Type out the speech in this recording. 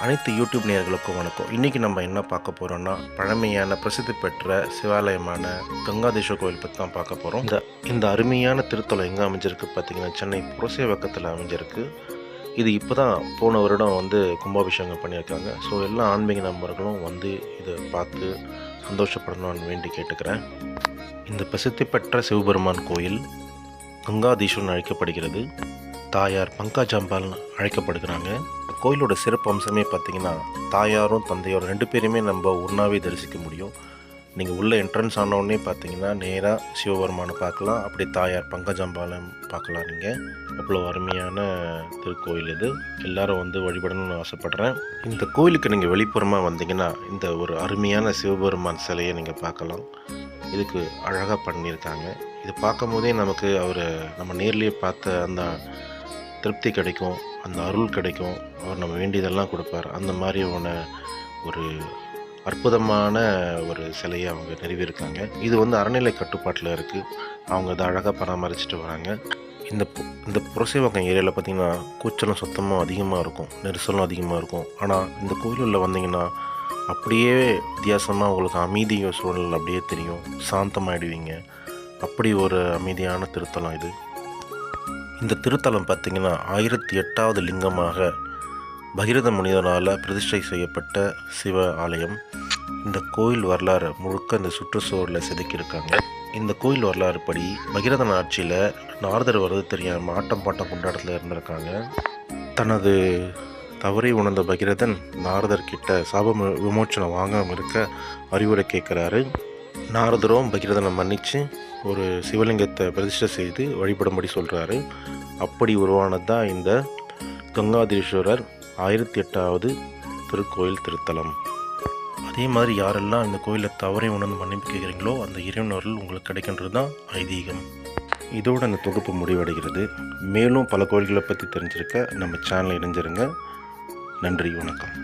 அனைத்து யூடியூப் நேயர்களுக்கும் வணக்கம். இன்றைக்கி நம்ம என்ன பார்க்க போகிறோம்னா, பழமையான பிரசித்தி பெற்ற சிவாலயமான கங்காதீஸ்வரர் கோவில் பற்றி தான் பார்க்க போகிறோம். இந்த அருமையான திருத்தலம் எங்கே அமைஞ்சிருக்கு பார்த்தீங்கன்னா, சென்னை புரசைவாக்கத்தில் அமைஞ்சிருக்கு. இது இப்போ தான் போன வருடம் கும்பாபிஷேகம் பண்ணியிருக்காங்க. ஸோ எல்லா ஆன்மீக நண்பர்களும் இதை பார்த்து சந்தோஷப்படணும்னு வேண்டி கேட்டுக்கிறேன். இந்த பிரசித்தி பெற்ற சிவபெருமான் கோயில் கங்காதீஸ்வரன் அழைக்கப்படுகிறது. தாயார் பங்காஜாம்பால் அழைக்கப்படுகிறாங்க. கோயிலோட சிறப்பு அம்சமே பார்த்திங்கன்னா, தாயாரும் தந்தையோரும் 2 பேருமே நம்ம ஒன்றாவே தரிசிக்க முடியும். நீங்கள் உள்ள என்ட்ரன்ஸ் ஆனோடனே பார்த்தீங்கன்னா நேராக சிவபெருமானை பார்க்கலாம், அப்படி தாயார் பங்கஜாம்பாலம் பார்க்கலாம். நீங்கள் அவ்வளோ அருமையான திருக்கோயில் இது. எல்லோரும் வழிபடணும்னு ஆசைப்பட்றேன். இந்த கோயிலுக்கு நீங்கள் வெளிப்புறமாக வந்தீங்கன்னா இந்த ஒரு அருமையான சிவபெருமான் சிலையை நீங்கள் பார்க்கலாம். இதுக்கு அழகாக பண்ணியிருக்காங்க. இது பார்க்கும் போதே நமக்கு நம்ம நேர்லேயே பார்த்த அந்த திருப்தி கிடைக்கும், அந்த அருள் கிடைக்கும். அவர் நம்ம வேண்டியதெல்லாம் கொடுப்பார். அந்த மாதிரியான ஒரு அற்புதமான ஒரு சிலையை அவங்க நிறுவியிருக்காங்க. இது அறநிலை கட்டுப்பாட்டில் இருக்குது. அவங்க அதை அழகாக பராமரிச்சுட்டு வராங்க. இந்த புரசைவாக்கம் ஏரியாவில் பார்த்திங்கன்னா கூச்சலும் சுத்தமும் அதிகமாக இருக்கும், நெரிசலும் அதிகமாக இருக்கும். ஆனால் இந்த கோயிலில் வந்தீங்கன்னா அப்படியே வித்தியாசமாக உங்களுக்கு அமைதிய சூழல் அப்படியே தெரியும். சாந்தமாகிடுவீங்க. அப்படி ஒரு அமைதியான திருத்தலம் இது. இந்த திருத்தலம் பார்த்திங்கன்னா 1008வது லிங்கமாக பகிரத முனிவரால் பிரதிஷ்டை செய்யப்பட்ட சிவ ஆலயம். இந்த கோயில் வரலாறு முழுக்க இந்த சுற்றுச்சூழலில் செதுக்கியிருக்காங்க. இந்த கோயில் வரலாறு படி பகிரதன் ஆட்சியில் நாரதர் வருது தெரியாமல் ஆட்டம் பாட்டம் கொண்டாடத்தில் இருந்திருக்காங்க. தனது தவறை உணர்ந்த பகிரதன் நாரதர்கிட்ட சாப விமோச்சனம் வாங்காமல் இருக்க அறிவுரை கேட்குறாரு. நாரதரும் பகிரதனை மன்னித்து ஒரு சிவலிங்கத்தை பிரதிஷ்டை செய்து வழிபடும்படி சொல்கிறாரு. அப்படி உருவானது தான் இந்த கங்காதீஸ்வரர் 1008வது திருக்கோயில் திருத்தலம். அதே மாதிரி யாரெல்லாம் இந்த கோயிலில் தவறை உணர்ந்து மன்னிப்பு கேட்குறீங்களோ அந்த இறைவனர்கள் உங்களுக்கு கிடைக்கின்றது தான் ஐதீகம். இதோடு அந்த தொகுப்பு முடிவடைகிறது. மேலும் பல கோயில்களை பற்றி தெரிஞ்சிருக்க நம்ம சேனலை இணைஞ்சிருங்க. நன்றி, வணக்கம்.